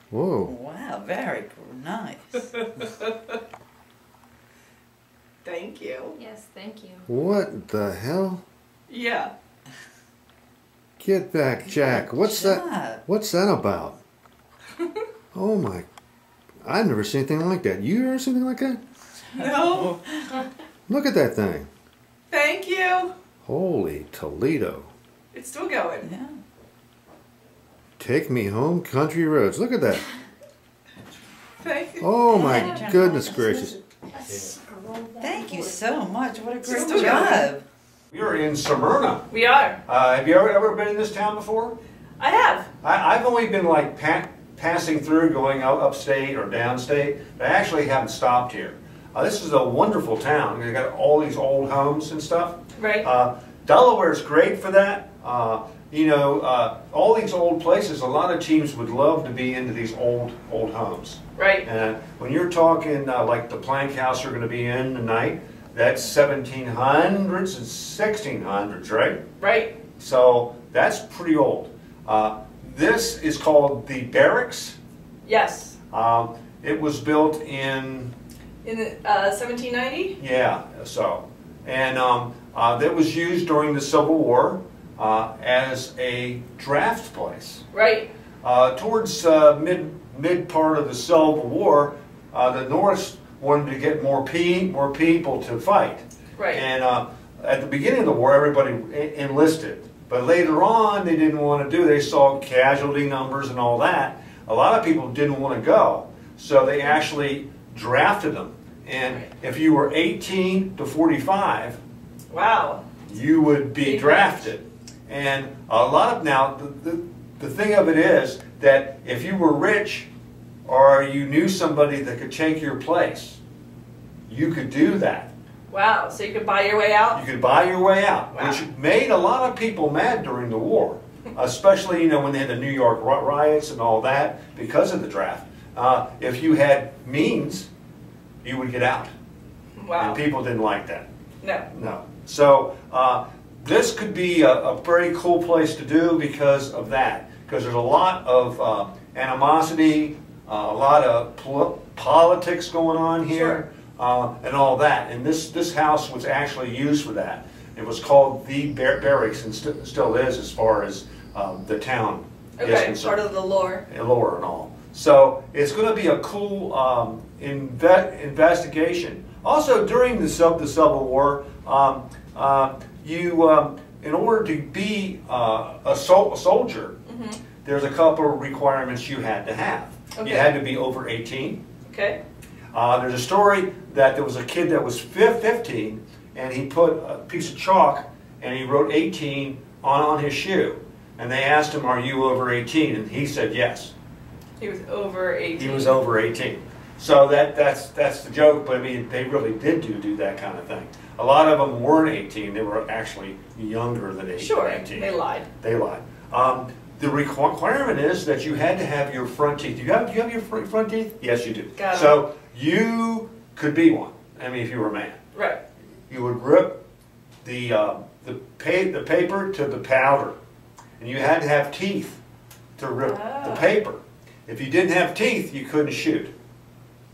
Whoa. Wow, very nice. Thank you. Yes, thank you. What the hell? Yeah. Get back, Jack. What's that? What's that about? Oh my. I've never seen anything like that. You ever seen anything like that? No. Look at that thing. Thank you. Holy Toledo. It's still going. Yeah. Take me home, country roads. Look at that. Thank you. Oh my goodness gracious. Thank you so much. What a great Still job. You're in Smyrna. We are. Have you ever been in this town before? I have. I've only been like passing through, going upstate or downstate. But I actually haven't stopped here. This is a wonderful town. They've got all these old homes and stuff. Right. Delaware's great for that. You know, all these old places, a lot of teams would love to be into these old homes. Right. And when you're talking like the Plank House you're going to be in tonight, that's 1700s and 1600s, right? Right. So that's pretty old. This is called the Barracks. Yes. It was built in 1790? Yeah, so. And that was used during the Civil War as a draft place. Right. Towards mid part of the Civil War, the North wanted to get more people to fight. Right. And at the beginning of the war, everybody enlisted. But later on, they didn't want to do. They saw casualty numbers and all that. A lot of people didn't want to go, so they actually drafted them. And if you were 18 to 45, wow, you would be drafted. And a lot of now, the thing of it is that if you were rich or you knew somebody that could take your place, you could do that. Wow, so you could buy your way out? You could buy your way out, wow, which made a lot of people mad during the war, especially, you know, when they had the New York riots and all that because of the draft. If you had means, you would get out. Wow. And people didn't like that. No. No. So this could be a very cool place to do because of that. Because there's a lot of animosity, a lot of politics going on here, and all that. And this house was actually used for that. It was called the Barracks and still is as far as the town is concerned. Part of the lore. Lore and all. So it's going to be a cool investigation. Also, during the Civil War, in order to be a soldier, there's a couple of requirements you had to have. Okay. You had to be over 18. Okay. There's a story that there was a kid that was 15, and he put a piece of chalk and he wrote 18 on his shoe. And they asked him, "Are you over 18?" And he said yes. He was over 18. He was over 18. So that's the joke, but I mean, they really did do that kind of thing. A lot of them weren't 18, they were actually younger than 18. Sure, 18. they lied. They lied. The requirement is that you had to have your front teeth. Do you have your front teeth? Yes, you do. Got so you could be one, I mean, if you were a man. Right. You would rip the paper to the powder, and you had to have teeth to rip the paper. If you didn't have teeth, you couldn't shoot.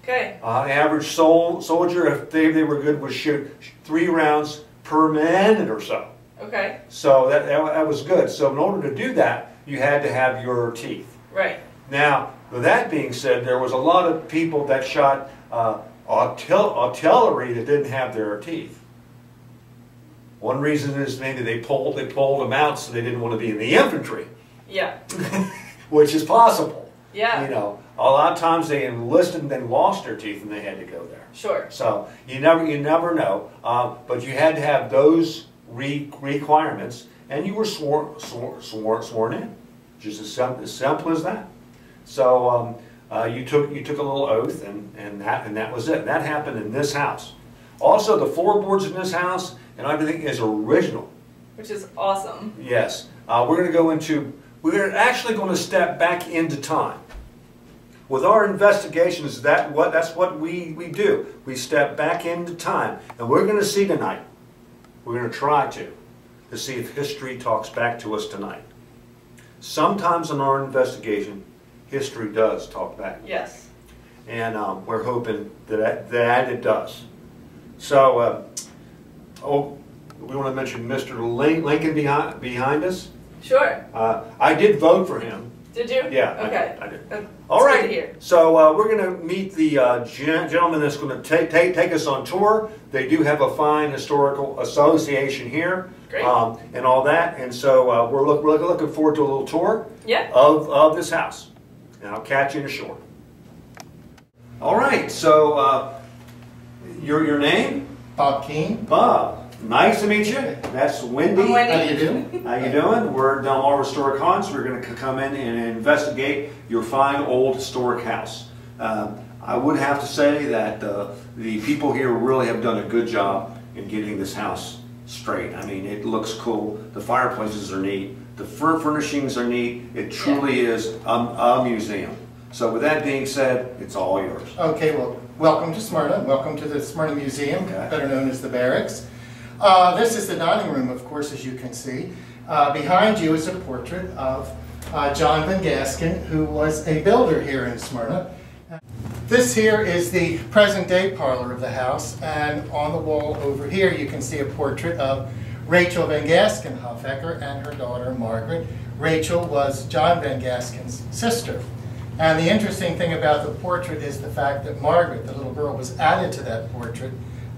Okay. An average soldier, if they were good, would shoot 3 rounds per minute or so. Okay. So that was good. So in order to do that, you had to have your teeth. Right. Now, with that being said, there was a lot of people that shot artillery that didn't have their teeth. One reason is maybe they pulled them out so they didn't want to be in the infantry. Yeah. Which is possible. Yeah. You know, a lot of times they enlisted and then lost their teeth and they had to go there. Sure. So you never know. But you had to have those requirements, and you were sworn in. Just as simple as that. So you took a little oath, and that was it. That happened in this house. Also, the floorboards in this house and everything is original. Which is awesome. Yes. We're going to go into we're actually going to step back into time. With our investigations, that's what we do. We step back into time. And we're going to see tonight, we're going to try to see if history talks back to us tonight. Sometimes in our investigation, history does talk back. Yes. And we're hoping that it does. So, we want to mention Mr. Lincoln behind us. Sure. I did vote for him. Did you? Yeah. Okay. I did. That's All right. good to hear. So we're going to meet the gentleman that's going to take us on tour. They do have a fine historical association here. Great. And all that. And so we're looking forward to a little tour of this house. And I'll catch you in a short. All right. So your name? Bob Keene. Bob. Nice to meet you. That's Wendy. I'm Wendy. How you doing? How you doing? We're Del Mar Historic Haunts. We're going to come in and investigate your fine old historic house. I would have to say that the people here really have done a good job in getting this house straight. I mean, it looks cool. The fireplaces are neat. The furnishings are neat. It truly is a museum. So with that being said, it's all yours. Okay, well, welcome to Smyrna. Welcome to the Smyrna Museum, Okay. better known as the Barracks. This is the dining room, of course, as you can see. Behind you is a portrait of John Van Gaskin, who was a builder here in Smyrna. This here is the present-day parlor of the house, and on the wall over here you can see a portrait of Rachel Van Gaskin Hofecker and her daughter Margaret. Rachel was John Van Gaskin's sister. And the interesting thing about the portrait is the fact that Margaret, the little girl, was added to that portrait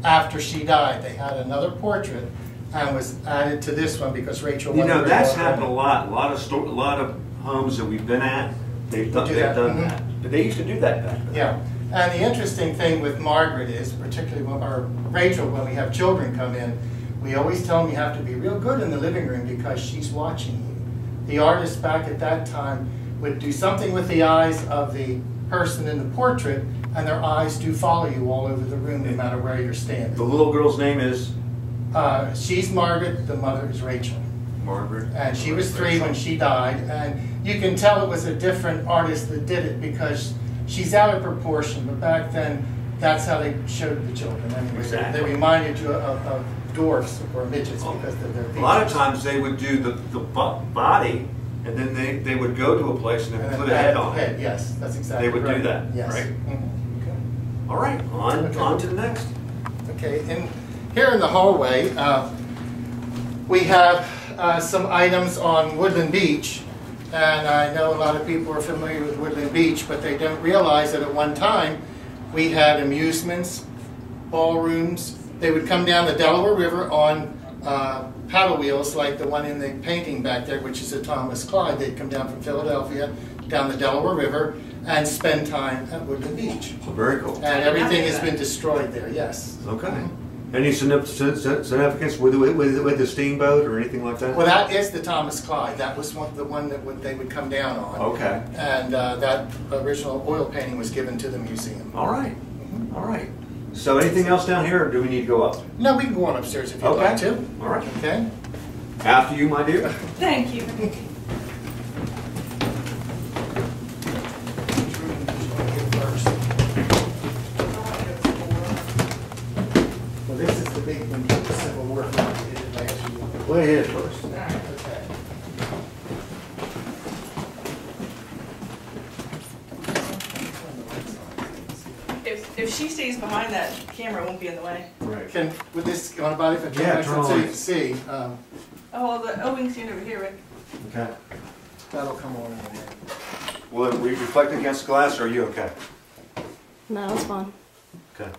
after she died. They had another portrait and was added to this one because Rachel. You know, that's happened a lot. A lot of homes that we've been at, they've done that. But they used to do that back then. Yeah, and the interesting thing with Margaret is, particularly Rachel, when we have children come in, we always tell them you have to be real good in the living room because she's watching you. The artist back at that time would do something with the eyes of the person in the portrait, and their eyes do follow you all over the room no matter where you're standing. The little girl's name is? She's Margaret, the mother is Rachel. Margaret. And she was 3 when she died, and you can tell it was a different artist that did it because she's out of proportion, but back then that's how they showed the children. Anyway, Exactly. They reminded you of dwarfs or midgets because of their features. A lot of times they would do the body, and then they would go to a place and then put a head on it. Yes, that's exactly They would right. do that, Yes. right? Mhm. Okay. All right, on to the next. Okay, and here in the hallway, we have some items on Woodland Beach, and I know a lot of people are familiar with Woodland Beach, but they don't realize that at one time we had amusements, ballrooms. They would come down the Delaware River on paddle wheels like the one in the painting back there, which is a Thomas Clyde. They'd come down from Philadelphia down the Delaware River and spend time at Woodland Beach. Very cool. And everything has been destroyed there, yes. Okay. Any significance with the steamboat or anything like that? Well, that is the Thomas Clyde. That was the one that they would come down on. Okay. And that original oil painting was given to the museum. All right. All right. So anything else down here, or do we need to go up? No, we can go on upstairs if you'd like to. All right. Okay. After you, my dear. Thank you. Well, this is the big one, the Civil War. We did it last year. Go ahead first. Okay. If she stays behind that camera, it won't be in the way. Right. Would this go on about if I Yeah, turn turn it so on. you can see? Oh, well, we can stand over here, Rick. Okay. That'll come on in a minute. Will it reflect against the glass, or are you okay? No, it's fine. Okay.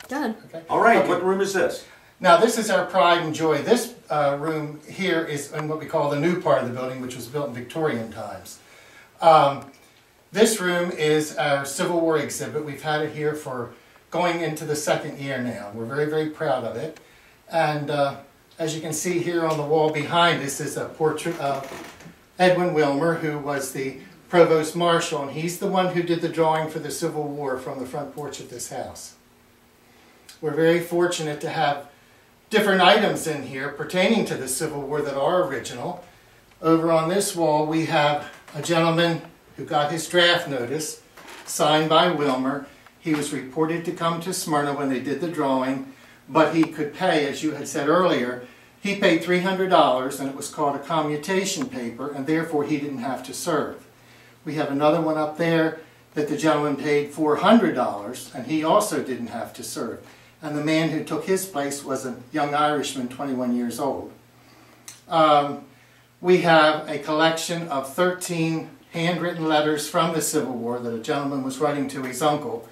Go ahead. Okay. All right. Okay. What room is this? Now, this is our pride and joy. This room here is in what we call the new part of the building, which was built in Victorian times. This room is our Civil War exhibit. We've had it here for going into the 2nd year now. We're very, very proud of it. And as you can see here on the wall behind us is a portrait of Edwin Wilmer, who was the Provost Marshal, and he's the one who did the drawing for the Civil War from the front porch of this house. We're very fortunate to have different items in here pertaining to the Civil War that are original. Over on this wall, we have a gentleman who got his draft notice, signed by Wilmer. He was reported to come to Smyrna when they did the drawing, but he could pay, as you had said earlier, he paid $300, and it was called a commutation paper, and therefore he didn't have to serve. We have another one up there that the gentleman paid $400, and he also didn't have to serve. And the man who took his place was a young Irishman, 21 years old. We have a collection of 13 handwritten letters from the Civil War that a gentleman was writing to his uncle.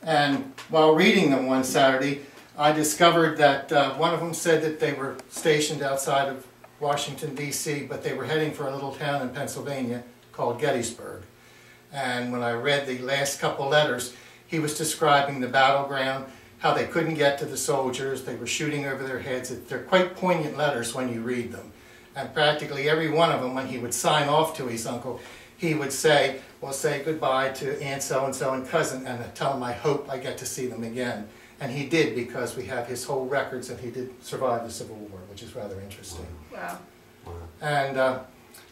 And while reading them one Saturday, I discovered that one of them said that they were stationed outside of Washington, D.C., but they were heading for a little town in Pennsylvania called Gettysburg. And when I read the last couple letters, he was describing the battleground, how they couldn't get to the soldiers, they were shooting over their heads. They're quite poignant letters when you read them. And practically every one of them, when he would sign off to his uncle, he would say, well, say goodbye to Aunt so-and-so and cousin, and tell him I hope I get to see them again. And he did, because we have his whole records that he did survive the Civil War, which is rather interesting. Wow. And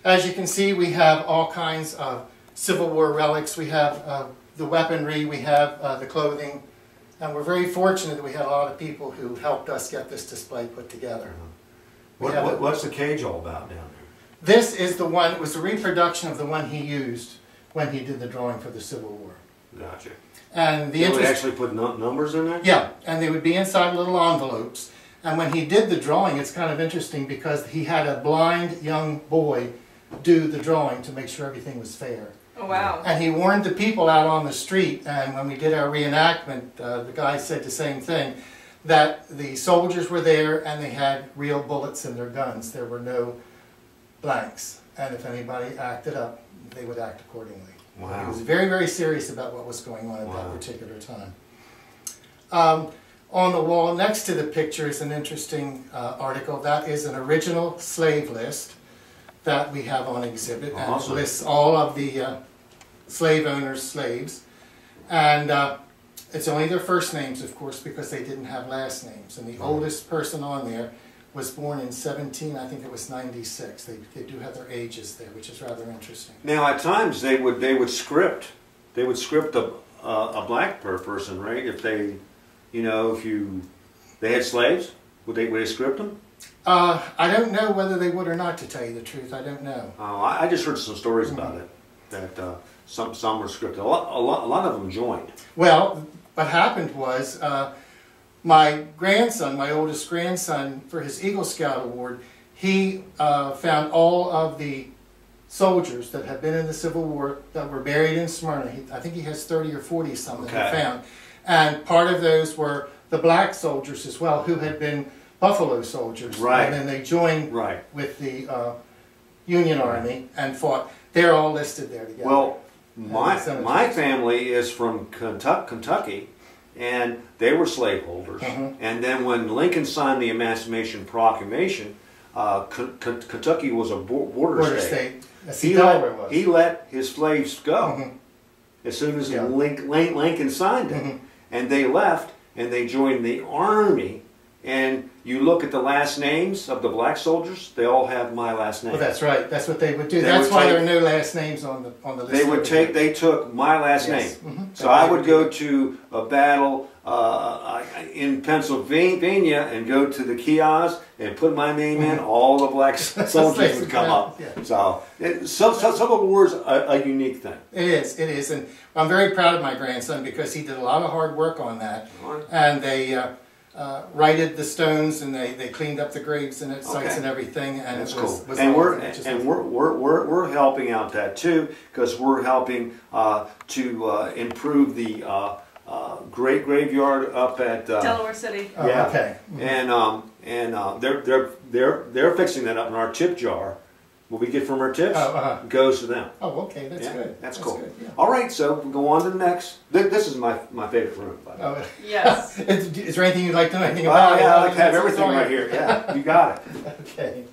as you can see, we have all kinds of Civil War relics. We have the weaponry, we have the clothing, and we're very fortunate that we had a lot of people who helped us get this display put together. What's the cage all about down there? This is the one, it was a reproduction of the one he used when he did the drawing for the Civil War. Gotcha. And the You would actually put numbers in there? Yeah, and they would be inside little envelopes. And when he did the drawing, it's kind of interesting because he had a blind young boy do the drawing to make sure everything was fair. Oh, wow. And he warned the people out on the street, and when we did our reenactment, the guy said the same thing, that the soldiers were there and they had real bullets in their guns. There were no blanks. And if anybody acted up, they would act accordingly. Wow. He was very, very serious about what was going on at that particular time. On the wall next to the picture is an interesting article. That is an original slave list that we have on exhibit. Awesome. And it lists all of the slave owners' slaves. And it's only their first names, of course, because they didn't have last names. And the oldest person on there was born in 96. They do have their ages there, which is rather interesting. Now, at times they would script a black person, right? If they, they had slaves, would they script them? I don't know whether they would or not, to tell you the truth. I don't know. I just heard some stories about it, that some were scripted. A lot of them joined. Well, what happened was my grandson, my oldest grandson, for his Eagle Scout Award, he found all of the soldiers that had been in the Civil War that were buried in Smyrna. I think he has 30 or 40 something he found. And part of those were the black soldiers as well, who had been Buffalo soldiers. Right. And then they joined with the Union Army and fought. They're all listed there together. Well, my family is from Kentucky, and they were slaveholders. And then when Lincoln signed the Emancipation Proclamation, Kentucky was a border state. He let his slaves go as soon as Lincoln signed it. And they left, and they joined the Army. And you look at the last names of the black soldiers; they all have my last name. Well, that's right. That's what they would do. That's why there are no last names on the list. They took my last name. So I would go to a battle in Pennsylvania and go to the kiosk and put my name in. All the black soldiers would come up. So Civil War is a unique thing. It is, and I'm very proud of my grandson because he did a lot of hard work on that, and they righted the stones, and they cleaned up the graves and sites and everything, and that's it was, cool. And we're helping out that too, because we're helping to improve the great graveyard up at Delaware City. And they're fixing that up in our tip jar. What we get from our tips goes to them. Oh, okay, that's good. That's cool. Good, yeah. All right, so we'll go on to the next. This is my favorite room, by the way. Yes. Is there anything you'd like to know anything about? Yeah, I like to have everything right here. Yeah, you got it. Okay.